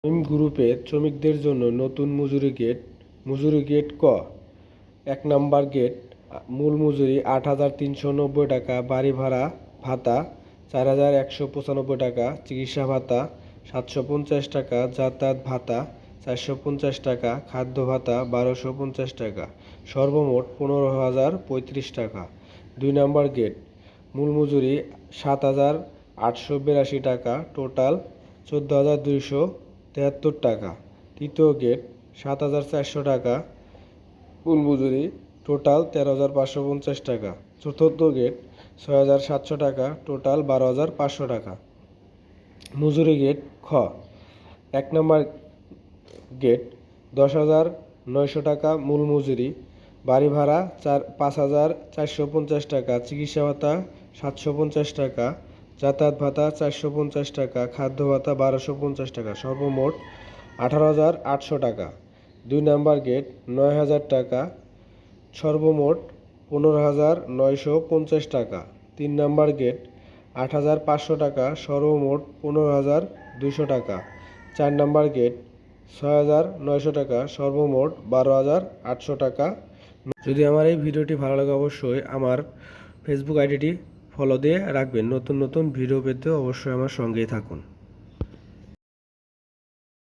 গ্রুপের শ্রমিকদের জন্য নতুন মজুরি গেট ক। ১ নম্বর গেট মূল মজুরি ৮,৩৯০ টাকা, বাড়ি ভাড়া ভাতা ৪,১৯৫ টাকা, চিকিৎসা ভাতা ৭৫০ টাকা, যাতায়াত ভাতা ৪৫০ টাকা, খাদ্য ভাতা ১,২৫০ টাকা, সর্বমোট ১৫,০৩৫ টাকা। ২ নম্বর গেট মূল মজুরি ৭,৮৮২ টাকা, টোটাল ১৪,২৭৩ টাকা। তৃতীয় গেট ৭,৪০০ টাকা, মূল মজুরি টোটাল ১৩,৫৫০ টাকা। চতুর্থ গেট ৬,৭০০ টাকা, টোটাল ১২,৫০০ টাকা। মজুরি গেট খ। ১ নম্বর গেট ১০,৯০০ টাকা, মূল মজুরি, বাড়ি ভাড়া ৫,৪৫০ টাকা, চিকিৎসা ভাতা ৭৫০ টাকা, যাতায়াত ভাতা ৪৫০ টাকা, খাদ্য ভাতা ১,২৫০ টাকা, সর্বমোট ১৮,৮০০ টাকা। ২ নম্বর গেট ৯,০০০ টাকা, সর্বমোট ১৫,৯৫০ টাকা। ৩ নম্বর গেট ৮,৫০০ টাকা, সর্বমোট ১৫,২০০ টাকা। ৪ নম্বর গেট ৬,৯০০ টাকা, সর্বমোট ১২,৮০০ টাকা। যদি আমার এই ভিডিওটি ভালো লাগে অবশ্যই আমার ফেসবুক আইডিটি ফলো দিয়ে রাখবেন। নতুন নতুন ভিডিও পেতে অবশ্যই আমার সঙ্গেই থাকুন।